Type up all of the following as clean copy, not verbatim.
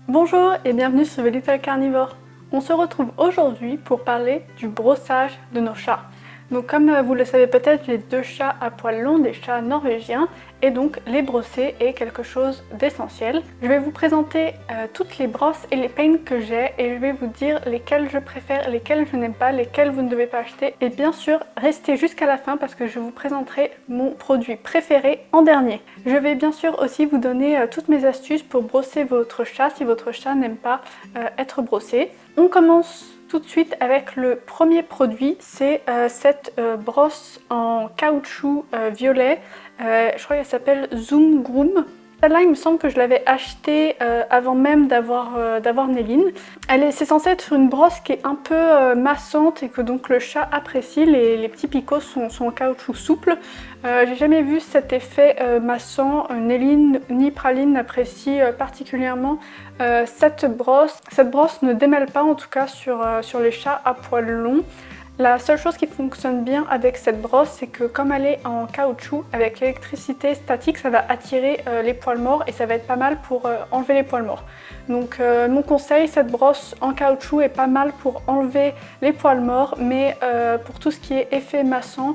Bonjour et bienvenue sur The Little Carnivore. On se retrouve aujourd'hui pour parler du brossage de nos chats. Donc comme vous le savez peut-être, j'ai deux chats à poils longs, des chats norvégiens, et donc les brosser est quelque chose d'essentiel. Je vais vous présenter toutes les brosses et les peignes que j'ai et je vais vous dire lesquelles je préfère, lesquelles je n'aime pas, lesquelles vous ne devez pas acheter. Et bien sûr, restez jusqu'à la fin parce que je vous présenterai mon produit préféré en dernier. Je vais bien sûr aussi vous donner toutes mes astuces pour brosser votre chat si votre chat n'aime pas être brossé. On commence tout de suite avec le premier produit, c'est cette brosse en caoutchouc violet, je crois qu'elle s'appelle Zoom Groom. Celle-là, il me semble que je l'avais achetée avant même d'avoir Néline. C'est censé être une brosse qui est un peu massante et que donc le chat apprécie. Les petits picots sont en caoutchouc souple. J'ai jamais vu cet effet massant. Néline ni Praline n'apprécie particulièrement cette brosse. Cette brosse ne démêle pas en tout cas sur les chats à poils longs. La seule chose qui fonctionne bien avec cette brosse, c'est que comme elle est en caoutchouc, avec l'électricité statique, ça va attirer les poils morts et ça va être pas mal pour enlever les poils morts. Donc mon conseil, cette brosse en caoutchouc est pas mal pour enlever les poils morts, mais pour tout ce qui est effet massant,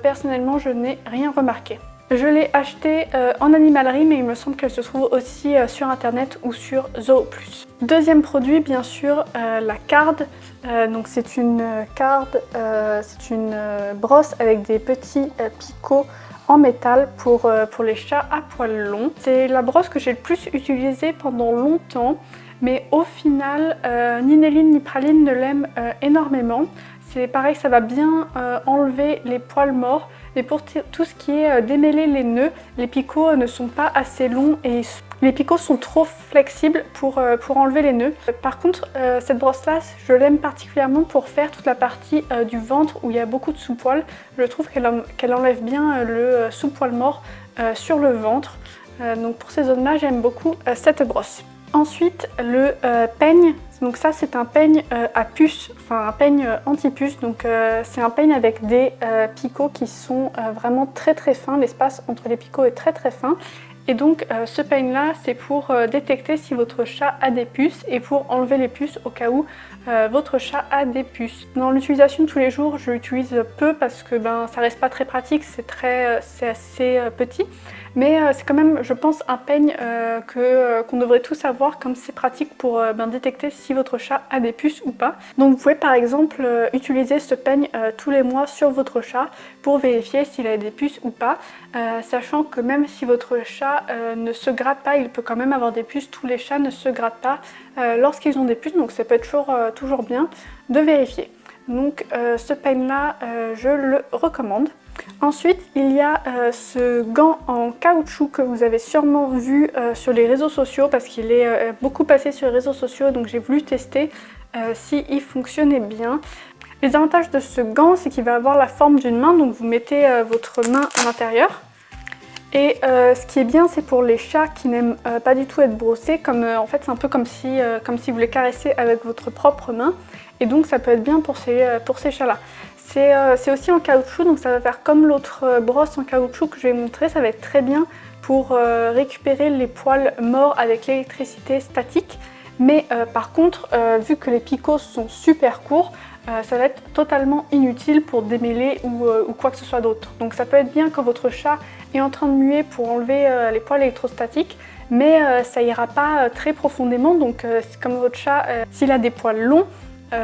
personnellement je n'ai rien remarqué. Je l'ai achetée en animalerie, mais il me semble qu'elle se trouve aussi sur internet ou sur Zooplus. Deuxième produit, bien sûr, la Card. Donc c'est une Card, c'est une brosse avec des petits picots en métal pour les chats à poils longs. C'est la brosse que j'ai le plus utilisée pendant longtemps, mais au final, ni Néline ni Praline ne l'aiment énormément. C'est pareil, ça va bien enlever les poils morts, mais pour tout ce qui est démêler les nœuds, les picots ne sont pas assez longs et les picots sont trop flexibles pour enlever les nœuds. Par contre, cette brosse-là, je l'aime particulièrement pour faire toute la partie du ventre où il y a beaucoup de sous-poils. Je trouve qu'elle enlève bien le sous-poil mort sur le ventre. Donc pour ces zones-là, j'aime beaucoup cette brosse. Ensuite, le peigne. Donc ça, c'est un peigne à puce, enfin un peigne anti-puce. Donc c'est un peigne avec des picots qui sont vraiment très très fins. L'espace entre les picots est très très fin. Et donc ce peigne-là, c'est pour détecter si votre chat a des puces et pour enlever les puces au cas où votre chat a des puces. Dans l'utilisation de tous les jours, je l'utilise peu parce que ça reste pas très pratique, c'est assez petit. Mais c'est quand même, je pense, un peigne qu'on devrait tous avoir comme c'est pratique pour détecter si votre chat a des puces ou pas. Donc vous pouvez par exemple utiliser ce peigne tous les mois sur votre chat pour vérifier s'il a des puces ou pas. Sachant que même si votre chat ne se gratte pas, il peut quand même avoir des puces. Tous les chats ne se grattent pas lorsqu'ils ont des puces, donc ça peut être toujours bien de vérifier. Donc ce peigne-là, je le recommande. Ensuite, il y a ce gant en caoutchouc que vous avez sûrement vu sur les réseaux sociaux parce qu'il est beaucoup passé sur les réseaux sociaux, donc j'ai voulu tester s'il fonctionnait bien. Les avantages de ce gant, c'est qu'il va avoir la forme d'une main, donc vous mettez votre main à l'intérieur. Et ce qui est bien, c'est pour les chats qui n'aiment pas du tout être brossés, en fait c'est un peu comme si vous les caressez avec votre propre main, et donc ça peut être bien pour ces chats-là. C'est aussi en caoutchouc, donc ça va faire comme l'autre brosse en caoutchouc que je vais montrer, ça va être très bien pour récupérer les poils morts avec l'électricité statique. Mais par contre, vu que les picots sont super courts, ça va être totalement inutile pour démêler ou quoi que ce soit d'autre. Donc ça peut être bien quand votre chat est en train de muer pour enlever les poils électrostatiques, mais ça ira pas très profondément, donc comme votre chat, s'il a des poils longs,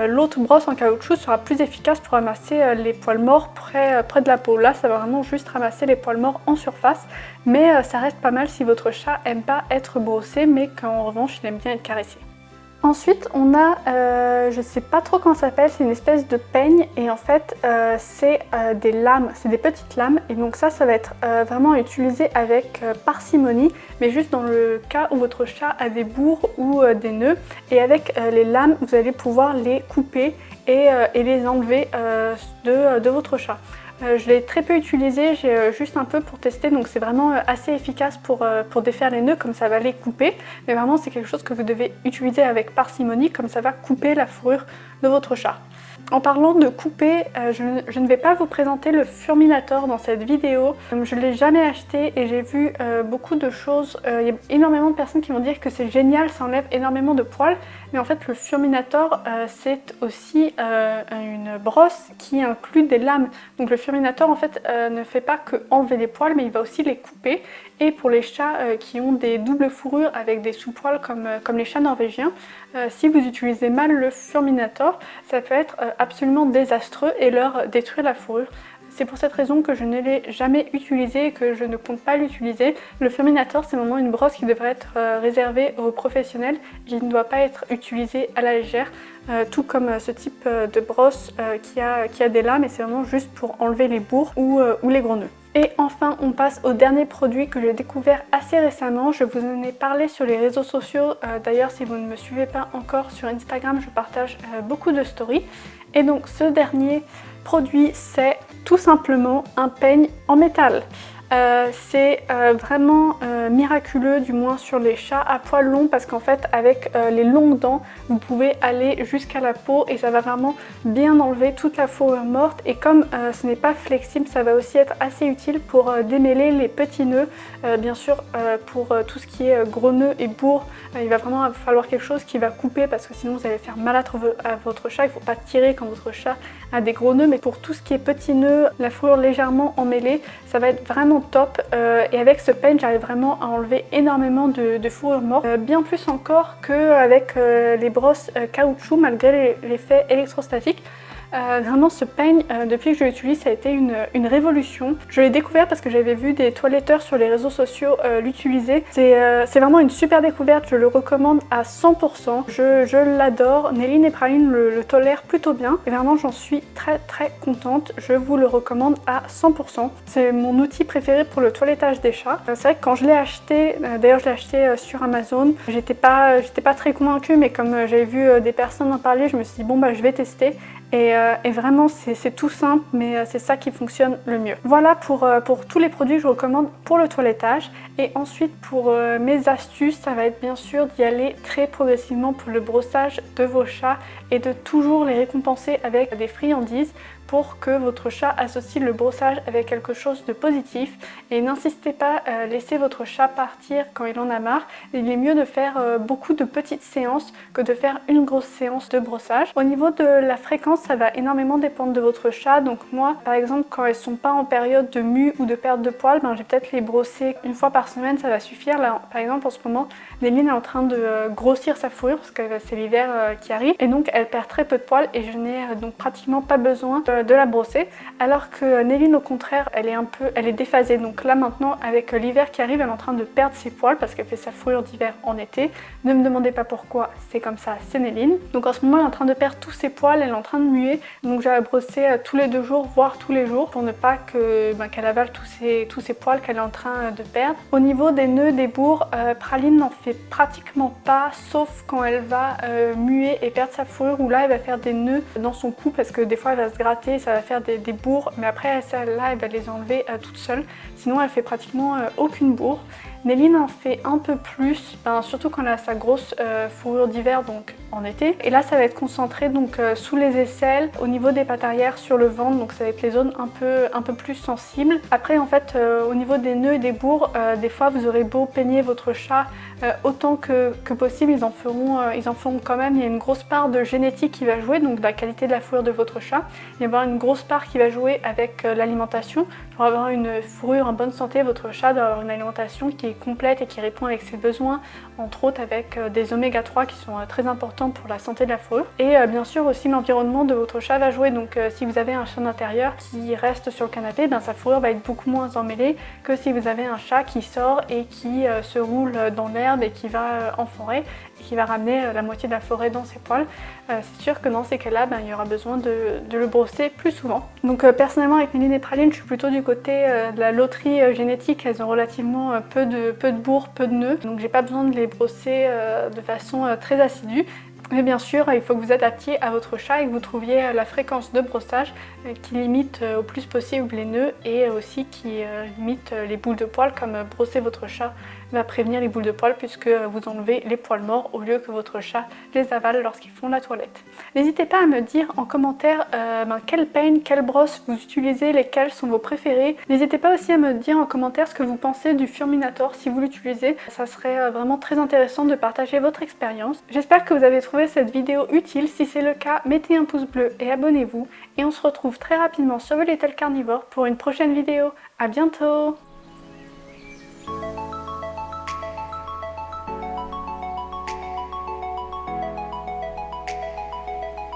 l'autre brosse en caoutchouc sera plus efficace pour ramasser les poils morts près de la peau. Là, ça va vraiment juste ramasser les poils morts en surface, mais ça reste pas mal si votre chat aime pas être brossé, mais qu'en revanche, il aime bien être caressé. Ensuite, on a, je sais pas trop comment ça s'appelle, c'est une espèce de peigne et en fait c'est des lames, c'est des petites lames et donc ça va être vraiment utilisé avec parcimonie, mais juste dans le cas où votre chat a des bourres ou des nœuds, et avec les lames vous allez pouvoir les couper et les enlever de votre chat. Je l'ai très peu utilisé, j'ai juste un peu pour tester, donc c'est vraiment assez efficace pour défaire les nœuds, comme ça va les couper. Mais vraiment c'est quelque chose que vous devez utiliser avec parcimonie, comme ça va couper la fourrure de votre chat. En parlant de couper, je ne vais pas vous présenter le Furminator dans cette vidéo. Je ne l'ai jamais acheté et j'ai vu beaucoup de choses. Il y a énormément de personnes qui vont dire que c'est génial, ça enlève énormément de poils. Mais en fait le Furminator c'est aussi une brosse qui inclut des lames. Donc le Furminator en fait ne fait pas que enlever les poils, mais il va aussi les couper. Et pour les chats qui ont des doubles fourrures avec des sous-poils comme les chats norvégiens, si vous utilisez mal le Furminator, ça peut être absolument désastreux et leur détruire la fourrure. C'est pour cette raison que je ne l'ai jamais utilisé et que je ne compte pas l'utiliser. Le Furminator, c'est vraiment une brosse qui devrait être réservée aux professionnels. Il ne doit pas être utilisé à la légère, tout comme ce type de brosse qui a des lames, et c'est vraiment juste pour enlever les bourres ou les gros nœuds. Et enfin, on passe au dernier produit que j'ai découvert assez récemment. Je vous en ai parlé sur les réseaux sociaux. D'ailleurs, si vous ne me suivez pas encore sur Instagram, je partage beaucoup de stories. Et donc, ce dernier produit, c'est tout simplement un peigne en métal. C'est vraiment miraculeux, du moins sur les chats à poils longs, parce qu'en fait avec les longues dents vous pouvez aller jusqu'à la peau et ça va vraiment bien enlever toute la fourrure morte. Et comme ce n'est pas flexible, ça va aussi être assez utile pour démêler les petits nœuds. Bien sûr pour tout ce qui est gros nœuds et bourres, il va vraiment falloir quelque chose qui va couper, parce que sinon vous allez faire mal à votre chat. Il ne faut pas tirer quand votre chat a des gros nœuds, mais pour tout ce qui est petits nœuds, la fourrure légèrement emmêlée, ça va être vraiment top. Et avec ce peigne, j'arrive vraiment à enlever énormément de fourrure morte, bien plus encore qu'avec les brosses caoutchouc, malgré l'effet électrostatique. Vraiment ce peigne, depuis que je l'utilise, ça a été une révolution. Je l'ai découvert parce que j'avais vu des toiletteurs sur les réseaux sociaux l'utiliser. C'est vraiment une super découverte, je le recommande à 100%. Je l'adore, Néline et Praline le tolèrent plutôt bien et vraiment j'en suis très contente. Je vous le recommande à 100%. C'est mon outil préféré pour le toilettage des chats. C'est vrai que quand je l'ai acheté, d'ailleurs je l'ai acheté sur Amazon, j'étais pas très convaincue, mais comme j'avais vu des personnes en parler, je me suis dit bon bah je vais tester. Et vraiment c'est tout simple, mais c'est ça qui fonctionne le mieux. Voilà pour tous les produits que je recommande pour le toilettage. Et ensuite pour mes astuces, ça va être bien sûr d'y aller très progressivement pour le brossage de vos chats et de toujours les récompenser avec des friandises pour que votre chat associe le brossage avec quelque chose de positif. Et n'insistez pas à laisser votre chat partir quand il en a marre. Il est mieux de faire beaucoup de petites séances que de faire une grosse séance de brossage. Au niveau de la fréquence, ça va énormément dépendre de votre chat. Donc moi, par exemple, quand elles sont pas en période de mue ou de perte de poils, je vais peut-être les brosser une fois par semaine, ça va suffire. Là, par exemple, en ce moment, Néline est en train de grossir sa fourrure parce que c'est l'hiver qui arrive. Et donc, elle perd très peu de poils et je n'ai donc pratiquement pas besoin de la brosser, alors que Néline au contraire elle est déphasée. Donc là maintenant avec l'hiver qui arrive, elle est en train de perdre ses poils parce qu'elle fait sa fourrure d'hiver en été. Ne me demandez pas pourquoi, c'est comme ça, c'est Néline. Donc en ce moment elle est en train de perdre tous ses poils, elle est en train de muer, donc je vais la brosser tous les 2 jours voire tous les jours pour ne pas qu'elle avale tous ses poils qu'elle est en train de perdre. Au niveau des nœuds, des bourres, Praline n'en fait pratiquement pas, sauf quand elle va muer et perdre sa fourrure, où là elle va faire des nœuds dans son cou parce que des fois elle va se gratter, ça va faire des bourres, mais après celle-là elle va les enlever toute seule. Sinon elle fait pratiquement aucune bourre. Néline en fait un peu plus, surtout quand elle a sa grosse fourrure d'hiver, donc en été. Et là ça va être concentré donc sous les aisselles, au niveau des pattes arrière, sur le ventre, donc ça va être les zones un peu plus sensibles. Après en fait au niveau des nœuds et des bourres, des fois vous aurez beau peigner votre chat autant que possible, ils en feront quand même. Il y a une grosse part de génétique qui va jouer, donc de la qualité de la fourrure de votre chat. Il va y avoir une grosse part qui va jouer avec l'alimentation. Pour avoir une fourrure en bonne santé, votre chat doit avoir une alimentation qui est complète et qui répond avec ses besoins, entre autres avec des oméga 3 qui sont très importants pour la santé de la fourrure. Et bien sûr aussi l'environnement de votre chat va jouer, donc si vous avez un chat d'intérieur qui reste sur le canapé, sa fourrure va être beaucoup moins emmêlée que si vous avez un chat qui sort et qui se roule dans l'herbe et qui va en forêt et qui va ramener la moitié de la forêt dans ses poils. C'est sûr que dans ces cas-là, il y aura besoin de le brosser plus souvent. Donc personnellement avec Néline et Praline, je suis plutôt du côté de la loterie génétique. Elles ont relativement peu de bourres, peu de nœuds, donc j'ai pas besoin de les brosser de façon très assidue. Mais bien sûr, il faut que vous adaptiez à votre chat et que vous trouviez la fréquence de brossage qui limite au plus possible les nœuds et aussi qui limite les boules de poils, comme brosser votre chat va prévenir les boules de poils puisque vous enlevez les poils morts au lieu que votre chat les avale lorsqu'ils font la toilette. N'hésitez pas à me dire en commentaire quelle peigne, quelle brosse vous utilisez, lesquelles sont vos préférés. N'hésitez pas aussi à me dire en commentaire ce que vous pensez du Furminator si vous l'utilisez. Ça serait vraiment très intéressant de partager votre expérience. J'espère que vous avez trouvé cette vidéo utile. Si c'est le cas, mettez un pouce bleu et abonnez-vous. Et on se retrouve très rapidement sur The Little Carnivore pour une prochaine vidéo. À bientôt!